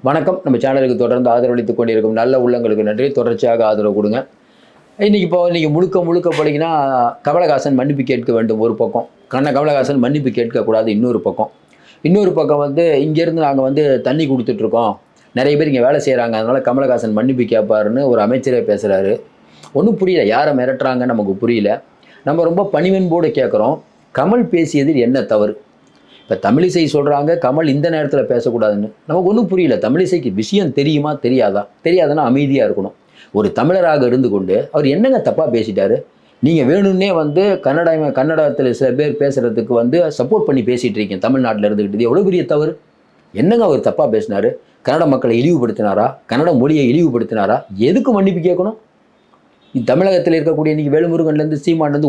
வணக்கம். நம்ம சேனலுக்கு தொடர்ந்து ஆதரவளித்துக் கொண்டிருக்கும் நல்ல உள்ளங்களுக்கு நன்றி. தொடர்ச்சியாக ஆதரவு கொடுங்க. இன்னைக்கு முழுக்க முழுக்க பார்த்தீங்கன்னா, கமலஹாசன் மன்னிப்பு கேட்க வேண்டும் ஒரு பக்கம். கமலஹாசன் மன்னிப்பு கேட்கக்கூடாது இன்னொரு பக்கம். இன்னொரு பக்கம் வந்து இங்கேருந்து நாங்க வந்து தண்ணி குடுத்துட்டுருக்கோம். நெறைய பேர் இங்க வேலை செய்றாங்க. அதனால கமலஹாசன் மன்னிப்பு கேட்பாருன்னு ஒரு அமைச்சரே பேசுறாரு. ஒண்ணும் புரியல. யார மிரட்டுறாங்கன்னு நமக்கு புரியல. நம்ம ரொம்ப பணிவன்போடு கேட்கிறோம். கமல் பேசியதில் என்ன தவறு? இப்ப தமிழிசை சொல்றாங்க, கமல் இந்த நேரத்தில பேசக்கூடாதுன்னு. நமக்கு ஒண்ணும் புரியல. தமிழிசைக்கு விஷயம் தெரியுமா? தெரியாதா? தெரியாதுன்னா அமைதியா இருக்கணும். ஒரு தமிழராக இருந்து கொண்டு, அவர் என்னங்க தப்பா பேசிட்டாரு? நீங்க வேணும்னே வந்து கன்னடத்தில சில பேர் பேசுறதுக்கு வந்து சப்போர்ட் பண்ணி பேசிட்டு இருக்கீங்க. தமிழ்நாட்டில இருந்துகிட்டு. இது எவ்வளவு பெரிய தவறு? என்னங்க அவர் தப்பா பேசினாரு? கன்னட மக்களை இழிவுபடுத்தினாரா? கன்னட மொழியை இழிவுபடுத்தினாரா? எதுக்கு மன்னிப்பு கேட்கணும்? தமிழகத்தில் இருக்கக்கூடிய இன்னைக்கு வேலுமுருகன்லேருந்து சீமான்லேருந்து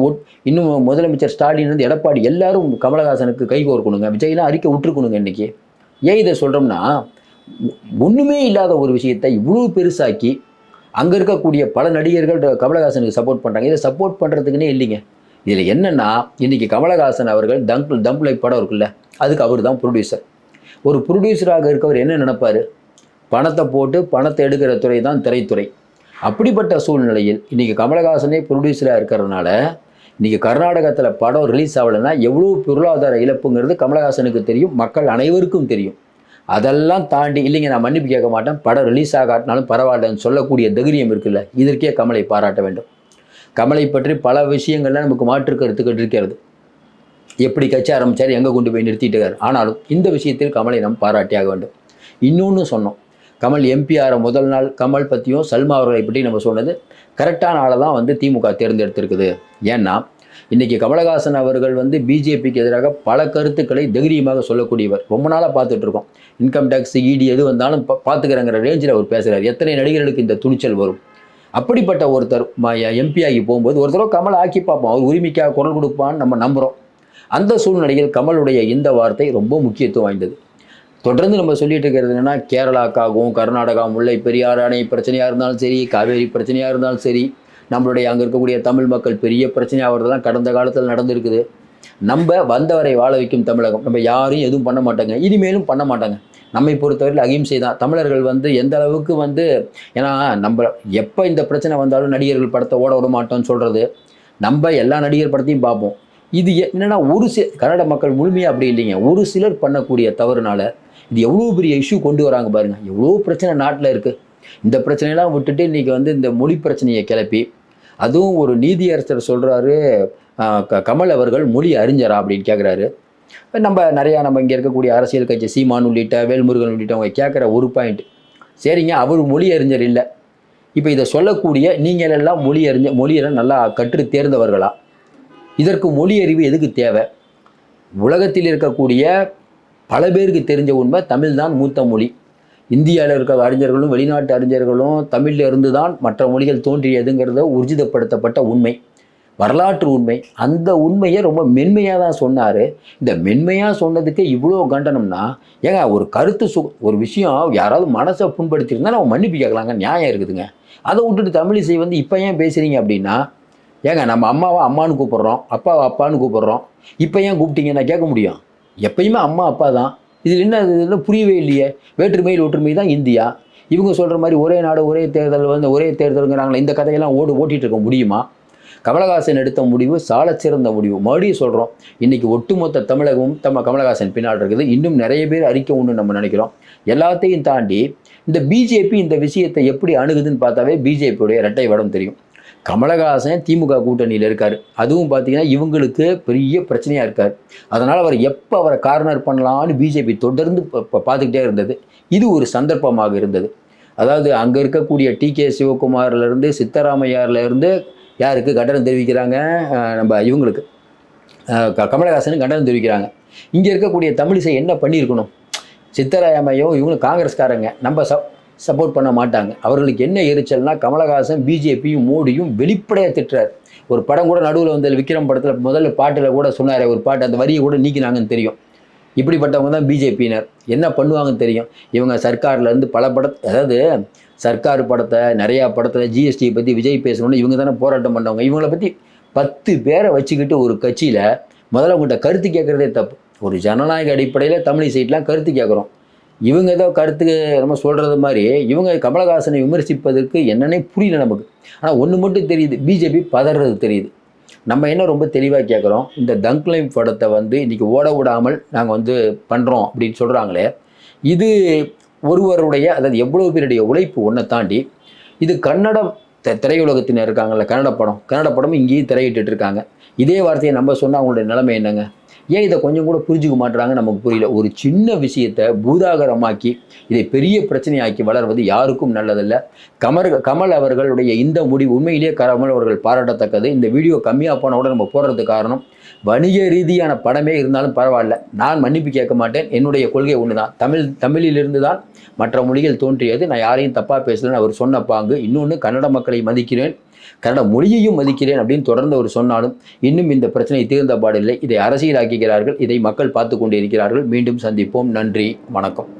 இன்னும் முதலமைச்சர் ஸ்டாலின்லேருந்து எடப்பாடி எல்லாரும் கமலஹாசனுக்கு கைகோர்க்கணுங்க. விஜய்லாம் அறிக்கை விட்டுருக்கணுங்க இன்னைக்கு. ஏன் இதை சொல்கிறோம்னா, ஒன்றுமே இல்லாத ஒரு விஷயத்தை இவ்வளோ பெருசாக்கி அங்கே இருக்கக்கூடிய பல நடிகர்கள் கமலஹாசனுக்கு சப்போர்ட் பண்ணுறாங்க. இதை சப்போர்ட் பண்ணுறதுக்குன்னே இல்லைங்க. இதில் என்னென்னா, இன்னைக்கு கமலஹாசன் அவர்கள் தம் லைஃப் படம் இருக்குல்ல, அதுக்கு அவர் தான் ப்ரொடியூசர். ஒரு ப்ரொடியூசராக இருக்கவர் என்ன நினைப்பார்? பணத்தை போட்டு பணத்தை எடுக்கிற துறை தான் திரைத்துறை. அப்படிப்பட்ட சூழ்நிலையில் இன்றைக்கி கமலஹாசனே ப்ரொடியூசராக இருக்கிறதுனால இன்றைக்கி கர்நாடகத்தில் படம் ரிலீஸ் ஆகலைன்னா எவ்வளோ பொருளாதார இழப்புங்கிறது கமலஹாசனுக்கு தெரியும், மக்கள் அனைவருக்கும் தெரியும். அதெல்லாம் தாண்டி இல்லைங்க நான் மன்னிப்பு கேட்க மாட்டேன், படம் ரிலீஸ் ஆகாட்டினாலும் பரவாயில்லன்னு சொல்லக்கூடிய தைரியம் இருக்குல்ல, இதற்கே கமலை பாராட்ட வேண்டும். கமலை பற்றி பல விஷயங்கள்லாம் நமக்கு மாற்று கருத்துக்கள் இருக்கிறது. எப்படி கட்சி ஆரம்பித்தார், எங்கே கொண்டு போய் நிறுத்திட்டார். ஆனாலும் இந்த விஷயத்தில் கமலை நாம் பாராட்டியாக வேண்டும். இன்னொன்று சொன்னோம், கமல் எம்பி ஆகிற முதல் நாள் கமல் பற்றியும் சல்மா அவர்களை பற்றி நம்ம சொன்னது கரெக்டான ஆளை தான் வந்து திமுக தேர்ந்தெடுத்திருக்குது. ஏன்னா இன்றைக்கி கமலஹாசன் அவர்கள் வந்து பிஜேபிக்கு எதிராக பல கருத்துக்களை தைரியமாக சொல்லக்கூடியவர். ரொம்ப நாளாக பார்த்துட்ருக்கோம். இன்கம் டேக்ஸ், இடி எது வந்தாலும் பார்த்துக்கிறங்கிற ரேஞ்சில் அவர் பேசுகிறார். எத்தனை நடிகர்களுக்கு இந்த துணிச்சல் வரும்? அப்படிப்பட்ட ஒருத்தர் எம்பி ஆகி போகும்போது ஒரு தடவை கமல் ஆக்கி பார்ப்போம், அவர் உரிமைக்காக குரல் கொடுப்பான்னு நம்ம நம்புகிறோம். அந்த சூழ்நிலையில் கமலுடைய இந்த வார்த்தை ரொம்ப முக்கியத்துவம் வாய்ந்தது. தொடர்ந்து நம்ம சொல்லிட்டு இருக்கிறது என்னென்னா, கேரளாக்காகவும் கர்நாடகா முல்லை பெரியாறு அணை பிரச்சனையாக இருந்தாலும் சரி, காவேரி பிரச்சனையாக இருந்தாலும் சரி, நம்மளுடைய அங்கே இருக்கக்கூடிய தமிழ் மக்கள் பெரிய பிரச்சனையாகிறதெல்லாம் கடந்த காலத்தில் நடந்திருக்குது. நம்ம வந்தவரை வாழ வைக்கும் தமிழகம். நம்ம யாரும் எதுவும் பண்ண மாட்டாங்க, இனிமேலும் பண்ண மாட்டாங்க. நம்மை பொறுத்தவரையில் அகிம்சை தான். தமிழர்கள் வந்து எந்த அளவுக்கு வந்து, ஏன்னா நம்ம எப்போ இந்த பிரச்சனை வந்தாலும் நடிகர்கள் படத்தை ஓட விட மாட்டோம்னு சொல்கிறது, நம்ம எல்லா நடிகர் படத்தையும் பார்ப்போம். இது என்னென்னா, கன்னட மக்கள் முழுமையாக அப்படி இல்லைங்க. ஒரு சிலர் பண்ணக்கூடிய தவறுனால இது எவ்வளோ பெரிய இஷ்யூ கொண்டு வராங்க பாருங்கள். எவ்வளோ பிரச்சனை நாட்டில் இருக்குது. இந்த பிரச்சனையெல்லாம் விட்டுட்டு இன்றைக்கி வந்து இந்த மொழி பிரச்சனையை கிளப்பி, அதுவும் ஒரு நீதியரசர் சொல்கிறாரு, கமல் அவர்கள் மொழி அறிஞரா அப்படின்னு கேட்குறாரு. நம்ம இங்கே இருக்கக்கூடிய அரசியல் கட்சி சீமான் உள்ளிட்ட வேல்முருகன் உள்ளிட்டவங்க கேட்குற ஒரு பாயிண்ட், சரிங்க அவர் மொழி அறிஞர் இல்லை, இப்போ இதை சொல்லக்கூடிய நீங்கள் எல்லாம் மொழியெல்லாம் நல்லா கற்று தேர்ந்தவர்களா? இதற்கு மொழி அறிவு எதுக்கு தேவை? உலகத்தில் இருக்கக்கூடிய பல பேருக்கு தெரிஞ்ச உண்மை, தமிழ் தான் மூத்த மொழி. இந்தியாவில் இருக்கிற அறிஞர்களும் வெளிநாட்டு அறிஞர்களும் தமிழில் இருந்து தான் மற்ற மொழிகள் தோன்றியதுங்கிறத ஊர்ஜிதப்படுத்தப்பட்ட உண்மை, வரலாற்று உண்மை. அந்த உண்மையை ரொம்ப மென்மையாக தான் சொன்னார். இந்த மென்மையாக சொன்னதுக்கு இவ்வளோ கண்டனம்னா, ஏங்க ஒரு ஒரு விஷயம் யாராவது மனசை புண்படுத்தியிருந்தால் நம்ம மன்னிப்பு கேட்கலாங்க, நியாயம் இருக்குதுங்க. அதை விட்டுட்டு தமிழிசை வந்து இப்போ ஏன் பேசுகிறீங்க அப்படின்னா, ஏங்க நம்ம அம்மாவை அம்மானு கூப்பிட்றோம், அப்பாவை அப்பான்னு கூப்பிட்றோம், இப்போ ஏன் கூப்பிட்டீங்க நான் கேட்க முடியும்? எப்பயுமே அம்மா அப்பா தான். இதில் என்ன இதெல்லாம் புரியவே இல்லையே. வேற்றுமையில் ஒற்றுமை தான் இந்தியா. இவங்க சொல்கிற மாதிரி ஒரே நாடு ஒரே தேர்தல் வந்து ஒரே தேர்தலுங்கிறாங்களே, இந்த கதையெல்லாம் ஓட்டிகிட்டு இருக்க முடியுமா? கமலஹாசன் எடுத்த முடிவு சாலச்சிறந்த முடிவு. மறுபடியும் சொல்கிறோம், இன்றைக்கி ஒட்டுமொத்த தமிழகமும் கமலஹாசன் பின்னால் இருக்குது. இன்னும் நிறைய பேர் அறிக்கை ஒன்று நம்ம நினைக்கிறோம். எல்லாத்தையும் தாண்டி இந்த பிஜேபி இந்த விஷயத்தை எப்படி அணுகுதுன்னு பார்த்தாவே பிஜேபியோடைய இரட்டை வடம் தெரியும். கமலஹாசன் திமுக கூட்டணியில் இருக்கார். அதுவும் பார்த்தீங்கன்னா இவங்களுக்கு பெரிய பிரச்சனையாக இருக்கார். அதனால் அவர் எப்போ அவரை கார்னர் பண்ணலான்னு பிஜேபி தொடர்ந்து பார்த்துக்கிட்டே இருந்தது. இது ஒரு சந்தர்ப்பமாக இருந்தது. அதாவது அங்கே இருக்கக்கூடிய டிகே சிவகுமார்லேருந்து சித்தராமையார்லேருந்து யாருக்கு கண்டனம் தெரிவிக்கிறாங்க? நம்ம இவங்களுக்கு கமலஹாசனுக்கு கண்டனம் தெரிவிக்கிறாங்க. இங்கே இருக்கக்கூடிய தமிழிசை என்ன பண்ணியிருக்கணும்? சித்தராமையும் இவங்களும் காங்கிரஸ்காரங்க, நம்ம சப்போர்ட் பண்ண மாட்டாங்க. அவர்களுக்கு என்ன எரிச்சல்னா, கமலஹாசன் பிஜேபியும் மோடியும் வெளிப்படையாக திட்டுறார். ஒரு படம் கூட நடுவில் வந்து விக்ரம் படத்தில் முதல்ல பாட்டில் கூட சொன்னார் ஒரு பாட்டு, அந்த வரியை கூட நீக்கினாங்கன்னு தெரியும். இப்படிப்பட்டவங்க தான் பிஜேபியினர். என்ன பண்ணுவாங்கன்னு தெரியும். இவங்க சர்க்கார்லேருந்து பல அதாவது சர்க்கார் படத்தை நிறையா படத்தில் ஜிஎஸ்டியை பற்றி விஜய் பேசணுன்னு இவங்க தானே போராட்டம் பண்ணவங்க. இவங்களை பற்றி 10 பேரை வச்சுக்கிட்டு ஒரு கட்சியில் முதல்ல அவங்கள்ட்ட கருத்து கேட்குறதே தப்பு. ஒரு ஜனநாயக அடிப்படையில் தமிழிசைட்லாம் கருத்து கேட்குறோம். இவங்க ஏதோ கருத்துக்கு நம்ம சொல்கிறது மாதிரி இவங்க கமலஹாசனை விமர்சிப்பதற்கு என்னன்னே புரியல நமக்கு. ஆனால் ஒன்று மட்டும் தெரியுது, பிஜேபி பதறது தெரியுது. நம்ம என்ன ரொம்ப தெளிவாக கேட்குறோம், இந்த தங் லைஃப் படத்தை வந்து இன்றைக்கி ஓட விடாமல் நாங்கள் வந்து பண்ணுறோம் அப்படின்னு சொல்கிறாங்களே, இது ஒருவருடைய அதாவது எவ்வளோ பேருடைய உழைப்பு ஒன்றை தாண்டி இது கன்னடம் திரையுலகத்தினர் இருக்காங்கல்ல, கன்னட படம் இங்கேயும் திரையிட்டு இருக்காங்க. இதே வார்த்தையை நம்ம சொன்னால் அவங்களுடைய நிலைமை என்னங்க? ஏன் இதை கொஞ்சம் கூட புரிஞ்சுக்க மாட்டுறாங்க நமக்கு புரியல. ஒரு சின்ன விஷயத்தை பூதாகரமாக்கி இதை பெரிய பிரச்சனையாக்கி வளர்வது யாருக்கும் நல்லதில்லை. கமல் அவர்களுடைய இந்த முடிவு உண்மையிலேயே கமல் அவர்கள் பாராட்டத்தக்கது. இந்த வீடியோ கம்மியாக போனால் கூட நம்ம போடுறதுக்கு காரணம் வணிக ரீதியான படமே இருந்தாலும் பரவாயில்ல, நான் மன்னிப்பு கேட்க மாட்டேன். என்னுடைய கொள்கை ஒன்று தான், தமிழிலிருந்து தான் மற்ற மொழிகள் தோன்றியது. நான் யாரையும் தப்பாக பேசலன்னு அவர் சொன்ன பாங்கு. இன்னொன்று, கன்னட மக்களை மதிக்கிறேன், கன்னட மொழியையும் மதிக்கிறேன் அப்படின்னு தொடர்ந்து அவர் சொன்னாலும் இன்னும் இந்த பிரச்சனை தீர்ந்த பாடில்லை. இதை அரசியலாக்குகிறார்கள். இதை மக்கள் பார்த்து கொண்டு இருக்கிறார்கள். மீண்டும் சந்திப்போம். நன்றி, வணக்கம்.